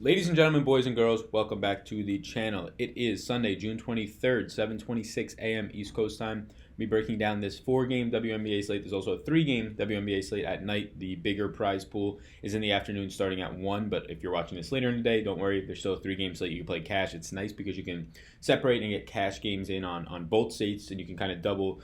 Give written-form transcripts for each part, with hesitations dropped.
Ladies and gentlemen, boys and girls, welcome back to the channel. It is Sunday, June 23rd, 7:26 a.m. East Coast time. Me breaking down this 4-game WNBA slate. There's also a 3-game WNBA slate at night. The bigger prize pool is in the afternoon starting at 1, but if you're watching this later in the day, don't worry. There's still a 3-game slate. You can play cash. It's nice because you can separate and get cash games in on both states, and you can kind of double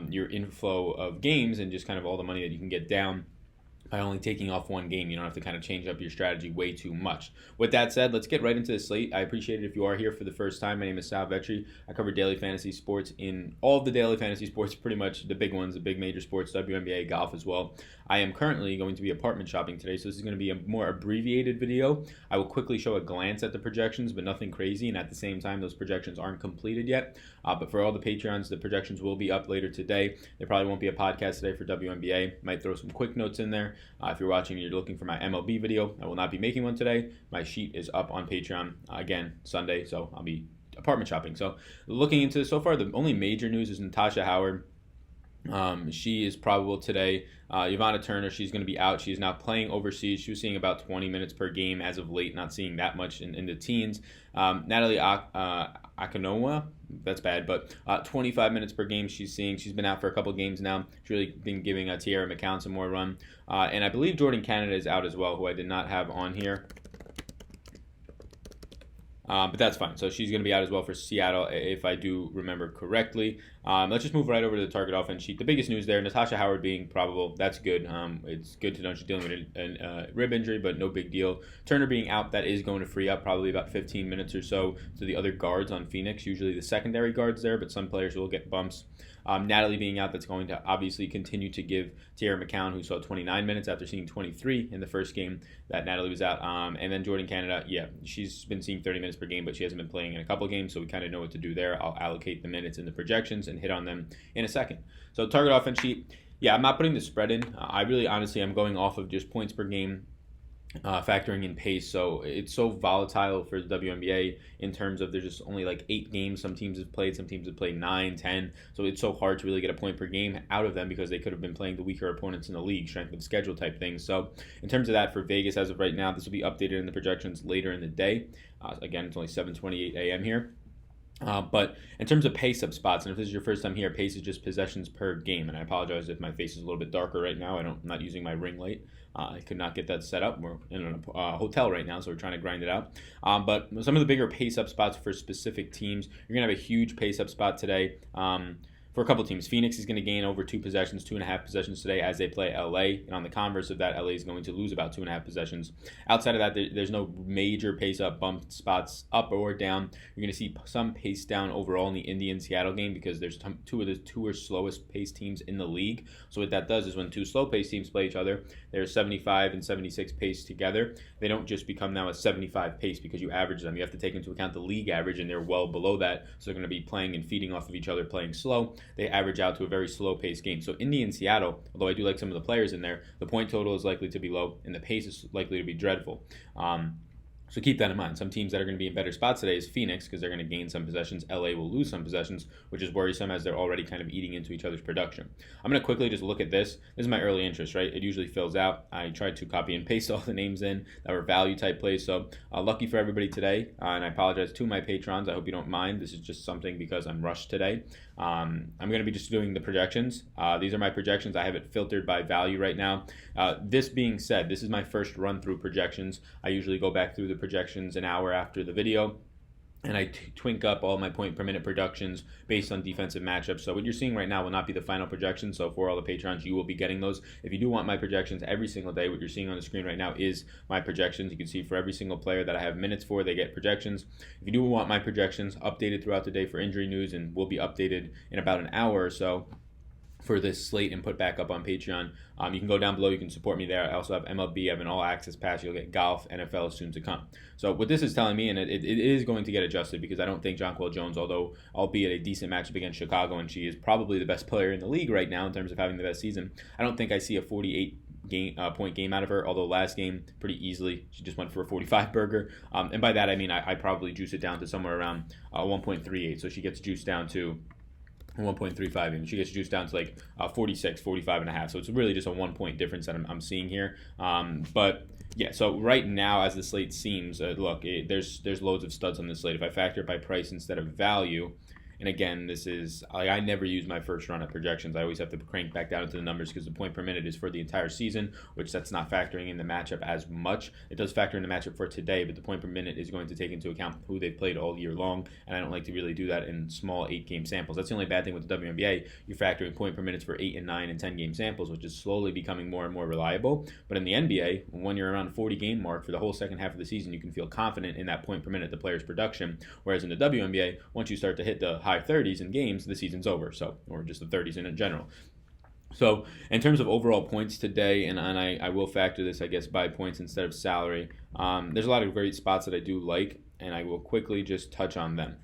your inflow of games and just kind of all the money that you can get down by only taking off one game. You don't have to kind of change up your strategy way too much. With that said, let's get right into the slate. I appreciate it if you are here for the first time. My name is Sal Vetri. I cover daily fantasy sports in all of the daily fantasy sports, pretty much the big ones, the big major sports, WNBA, golf as well. I am currently going to be apartment shopping today, so this is going to be a more abbreviated video. I will quickly show a glance at the projections, but nothing crazy, and at the same time, those projections aren't completed yet. But for all the Patreons, the projections will be up later today. There probably won't be a podcast today for WNBA. Might throw some quick notes in there. If you're watching and you're looking for my MLB video, I will not be making one today. My sheet is up on Patreon, again, Sunday, so I'll be apartment shopping. So looking into this so far, the only major news is Natasha Howard. She is probable today. Ivana Turner, she's going to be out. She is now playing overseas. She was seeing about 20 minutes per game as of late, not seeing that much in the teens. Natalie Akinonwa, that's bad, but 25 minutes per game she's seeing. She's been out for a couple games now. She's really been giving Tiara McCown some more run. And I believe Jordan Canada is out as well, who I did not have on here. But that's fine. So she's going to be out as well for Seattle, if I do remember correctly. Let's just move right over to the target offense sheet. The biggest news there, Natasha Howard being probable. That's good. It's good to know she's dealing with a rib injury, but no big deal. Turner being out, that is going to free up probably about 15 minutes or so to the other guards on Phoenix. Usually the secondary guards there, but some players will get bumps. Natalie being out, that's going to obviously continue to give Tiara McCown, who saw 29 minutes after seeing 23 in the first game that Natalie was out. And then Jordan Canada, yeah, she's been seeing 30 minutes per game, but she hasn't been playing in a couple games, so we kind of know what to do there. I'll allocate the minutes in the projections and hit on them in a second. So target offense sheet, yeah, I'm not putting the spread in. I really honestly am going off of just points per game, factoring in pace. So it's so volatile for the WNBA in terms of there's just only like 8 games some teams have played, some teams have played 9, 10. So it's so hard to really get a point per game out of them because they could have been playing the weaker opponents in the league, strength of schedule type things. So in terms of that for Vegas as of right now, this will be updated in the projections later in the day. Again, it's only 7:28 a.m. here. But in terms of pace up spots, and if this is your first time here, pace is just possessions per game. And I apologize if my face is a little bit darker right now. I'm not using my ring light. I could not get that set up. We're in a hotel right now, so we're trying to grind it out. But some of the bigger pace up spots for specific teams, you're going to have a huge pace up spot today. For a couple teams, Phoenix is going to gain over 2.5 possessions today as they play LA. And on the converse of that, LA is going to lose about 2.5 possessions. Outside of that, there's no major pace up bump spots up or down. You're going to see some pace down overall in the Indy-Seattle game because there's two of the slowest pace teams in the league. So what that does is when two slow pace teams play each other, they're 75 and 76 pace together. They don't just become now a 75 pace because you average them. You have to take into account the league average, and they're well below that. So they're going to be playing and feeding off of each other, playing slow. They average out to a very slow-paced game. So Indy and Seattle, although I do like some of the players in there, the point total is likely to be low, and the pace is likely to be dreadful. So keep that in mind. Some teams that are going to be in better spots today is Phoenix because they're going to gain some possessions. LA will lose some possessions, which is worrisome as they're already kind of eating into each other's production. I'm going to quickly just look at this. This is my early interest, right? It usually fills out. I tried to copy and paste all the names in that were value type plays. So lucky for everybody today. And I apologize to my patrons. I hope you don't mind. This is just something because I'm rushed today. I'm going to be just doing the projections. These are my projections. I have it filtered by value right now. This being said, this is my first run through projections. I usually go back through the projections an hour after the video, and I twink up all my point per minute productions based on defensive matchups. So what you're seeing right now will not be the final projection. So for all the patrons, you will be getting those. If you do want my projections every single day, what you're seeing on the screen right now is my projections. You can see for every single player that I have minutes for, they get projections. If you do want my projections updated throughout the day for injury news, and will be updated in about an hour or so for this slate and put back up on Patreon. You can go down below. You can support me there. I also have MLB. I have an all-access pass. You'll get golf, NFL soon to come. So what this is telling me, and it is going to get adjusted because I don't think Jonquel Jones, although albeit a decent matchup against Chicago, and she is probably the best player in the league right now in terms of having the best season, I don't think I see a 48 point game out of her, although last game pretty easily she just went for a 45 burger, and by that I mean I probably juice it down to somewhere around 1.38, so she gets juiced down to 1.35 even. She gets juiced down to like 46, 45 and a half. So it's really just a 1 point difference that I'm seeing here. But yeah, so right now as the slate seems, look, there's loads of studs on this slate. If I factor it by price instead of value, and again, this is, I never use my first run at projections. I always have to crank back down into the numbers because the point per minute is for the entire season, which that's not factoring in the matchup as much. It does factor in the matchup for today, but the point per minute is going to take into account who they've played all year long, and I don't like to really do that in small 8-game samples. That's the only bad thing with the WNBA. You're factoring point per minutes for 8 and 9 and 10-game samples, which is slowly becoming more and more reliable. But in the NBA, when you're around 40-game mark for the whole second half of the season, you can feel confident in that point per minute, the player's production. Whereas in the WNBA, once you start to hit the high 30s in games, the season's over. So, or just the 30s in general. So, in terms of overall points today, and I will factor this, I guess, by points instead of salary, there's a lot of great spots that I do like, and I will quickly just touch on them.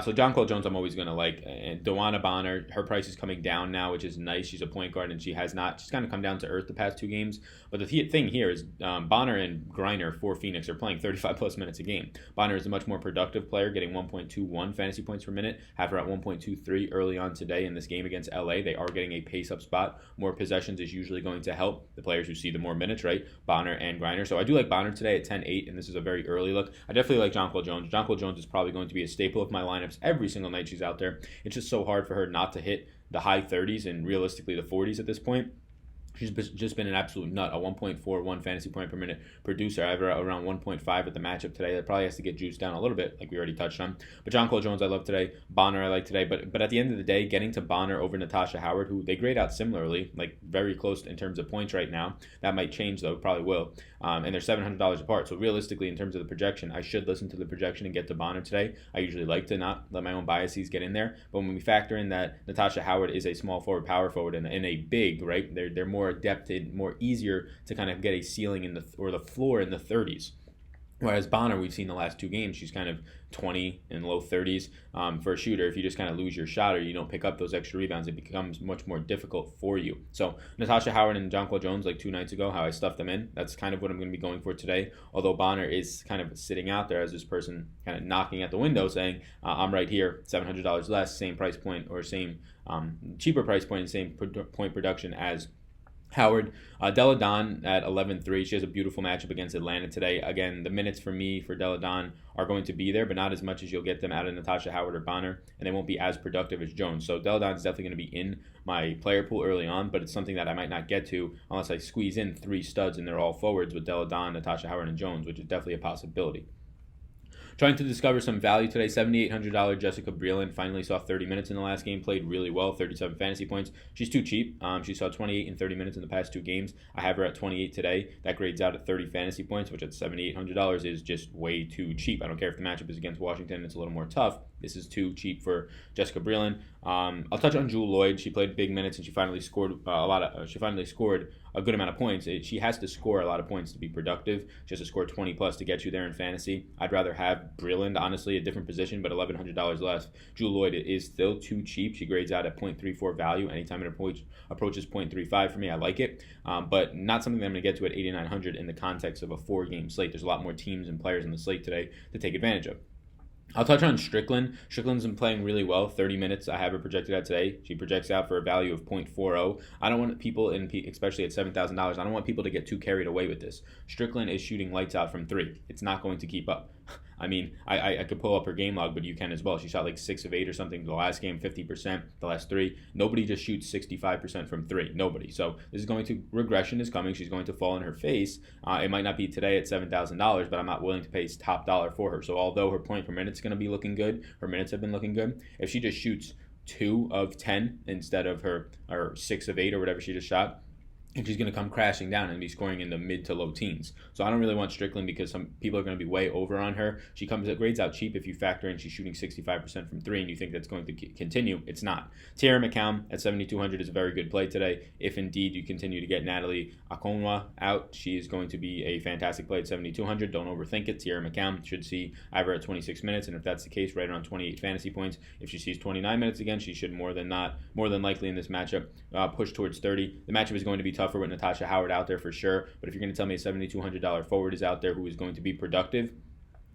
So Jonquel Jones, I'm always going to like. And Dewana Bonner, her price is coming down now, which is nice. She's a point guard, and she's kind of come down to earth the past 2 games. But the thing here is Bonner and Griner for Phoenix are playing 35-plus minutes a game. Bonner is a much more productive player, getting 1.21 fantasy points per minute. Have her at 1.23 early on today in this game against LA. They are getting a pace-up spot. More possessions is usually going to help the players who see the more minutes, right? Bonner and Griner. So I do like Bonner today at 10-8, and this is a very early look. I definitely like Jonquel Jones. Jonquel Jones is probably going to be a staple of my lineups every single night she's out there. It's just so hard for her not to hit the high 30s and realistically the 40s at this point. She's just been an absolute nut, a 1.41 fantasy point per minute producer. I have her around 1.5 at the matchup today. That probably has to get juiced down a little bit, like we already touched on. But Jonquel Jones I love today. Bonner I like today. But at the end of the day, getting to Bonner over Natasha Howard, who they grade out similarly, like very close in terms of points right now. That might change though, probably will. And they're $700 apart. So realistically, in terms of the projection, I should listen to the projection and get to Bonner today. I usually like to not let my own biases get in there. But when we factor in that Natasha Howard is a small forward, power forward, and a big, right? They're more adept in, more easier to kind of get a ceiling in the floor in the 30s. Whereas Bonner, we've seen the last 2 games, she's kind of 20 and low 30s for a shooter. If you just kind of lose your shot or you don't pick up those extra rebounds, it becomes much more difficult for you. So Natasha Howard and Jonquel Jones, like 2 nights ago, how I stuffed them in, that's kind of what I'm going to be going for today. Although Bonner is kind of sitting out there as this person kind of knocking at the window saying, I'm right here, $700 less, same price point or same cheaper price point and same point production as Howard. Della Don at 11-3. She has a beautiful matchup against Atlanta today. Again, the minutes for me for Della Don are going to be there, but not as much as you'll get them out of Natasha Howard or Bonner, and they won't be as productive as Jones. So Della Don is definitely going to be in my player pool early on, but it's something that I might not get to unless I squeeze in 3 studs and they're all forwards with Della Don, Natasha Howard, and Jones, which is definitely a possibility. Trying to discover some value today. $7,800 Jessica Breland finally saw 30 minutes in the last game. Played really well, 37 fantasy points. She's too cheap. She saw 28 and 30 minutes in the past 2 games. I have her at 28 today. That grades out at 30 fantasy points, which at $7,800 is just way too cheap. I don't care if the matchup is against Washington. It's a little more tough. This is too cheap for Jessica Breland. I'll touch on Jewel Lloyd. She played big minutes and she finally scored she finally scored a good amount of points. She has to score a lot of points to be productive. She has to score 20 plus to get you there in fantasy. I'd rather have Breland, honestly, a different position, but $1,100 less. Jewel Lloyd is still too cheap. She grades out at 0.34 value. Anytime it approaches 0.35 for me, I like it. But not something that I'm going to get to at $8,900 in the context of a 4-game slate. There's a lot more teams and players in the slate today to take advantage of. I'll touch on Strickland. Strickland's been playing really well. 30 minutes, I have her projected out today. She projects out for a value of 0.40. I don't want people, especially at $7,000, I don't want people to get too carried away with this. Strickland is shooting lights out from 3. It's not going to keep up. I mean, I could pull up her game log, but you can as well. She shot like 6 of 8 or something the last game, 50%, the last 3. Nobody just shoots 65% from 3. Nobody. So this is going to, regression is coming. She's going to fall in her face. It might not be today at $7,000, but I'm not willing to pay top dollar for her. So although her point per minute is going to be looking good, her minutes have been looking good, if she just shoots 2 of 10 instead of her 6 of 8 or whatever she just shot, and she's going to come crashing down and be scoring in the mid to low teens. So I don't really want Strickland because some people are going to be way over on her. She grades out cheap if you factor in she's shooting 65% from 3 and you think that's going to continue. It's not. Tierra McCown at 7,200 is a very good play today. If indeed you continue to get Natalie Akonwa out, she is going to be a fantastic play at 7,200. Don't overthink it. Tierra McCown should see Ivor at 26 minutes, and if that's the case, right around 28 fantasy points. If she sees 29 minutes again, she should more than likely in this matchup push towards 30. The matchup is going to be tougher with Natasha Howard out there for sure, but if you're going to tell me a $7,200 forward is out there who is going to be productive,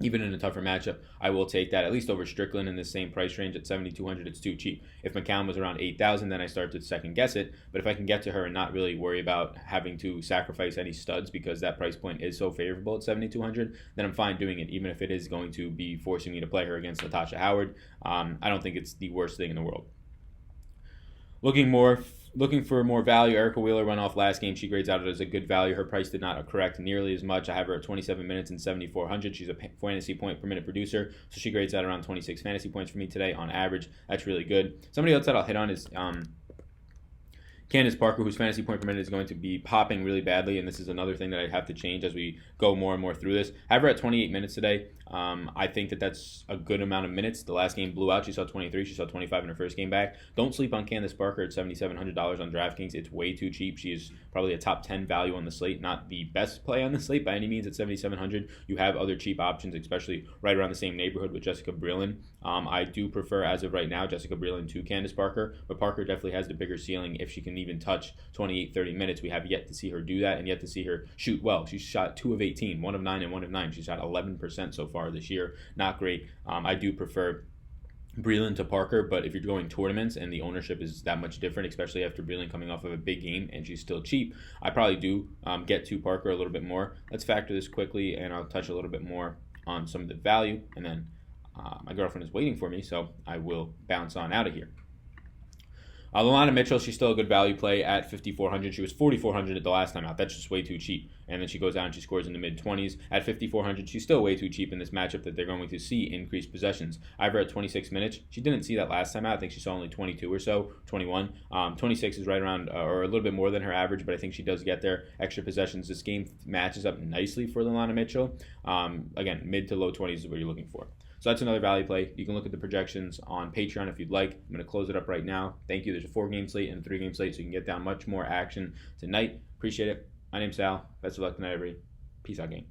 Even in a tougher matchup, I will take that, at least over Strickland in the same price range at 7,200. It's too cheap. If McCown was around 8,000, then I start to second guess it. But if I can get to her and not really worry about having to sacrifice any studs because that price point is so favorable at 7,200, then I'm fine doing it, even if it is going to be forcing me to play her against Natasha Howard. I don't think it's the worst thing in the world. Looking for more value, Erica Wheeler went off last game. She grades out as a good value. Her price did not correct nearly as much. I have her at 27 minutes and 7,400. She's a fantasy point per minute producer, so she grades out around 26 fantasy points for me today on average. That's really good. Somebody else that I'll hit on is Candace Parker, whose fantasy point per minute is going to be popping really badly, and this is another thing that I have to change as we go more and more through this. I have her at 28 minutes today. I think that that's a good amount of minutes. The last game blew out. She saw 23. She saw 25 in her first game back. Don't sleep on Candace Parker at $7,700 on DraftKings. It's way too cheap. She is probably a top 10 value on the slate. Not the best play on the slate by any means at $7,700. You have other cheap options, especially right around the same neighborhood with Jessica Breland. I do prefer, as of right now, Jessica Breland to Candace Parker, but Parker definitely has the bigger ceiling if she can even touch 28, 30 minutes. We have yet to see her do that and yet to see her shoot well. She shot 2 of 18, 1 of 9, and 1 of 9. She shot 11% so far this year. Not great. I do prefer Breland to Parker, but if you're going tournaments and the ownership is that much different, especially after Breland coming off of a big game and she's still cheap, I probably do get to Parker a little bit more. Let's factor this quickly, and I'll touch a little bit more on some of the value, and then my girlfriend is waiting for me, so I will bounce on out of here. Lalana Mitchell, she's still a good value play at 5,400. She was 4,400 at the last time out. That's just way too cheap. And then she goes out and she scores in the mid-20s. At 5,400, she's still way too cheap in this matchup that they're going to see increased possessions. I have her at 26 minutes. She didn't see that last time out. I think she saw only 22 or so, 21. 26 is right around, or a little bit more than her average, but I think she does get there. Extra possessions. This game matches up nicely for Lalana Mitchell. Again, mid to low 20s is what you're looking for. So that's another value play. You can look at the projections on Patreon if you'd like. I'm going to close it up right now. Thank you. There's a 4-game slate and a 3-game slate, so you can get down much more action tonight. Appreciate it. My name's Sal. Best of luck tonight, everybody. Peace out, gang.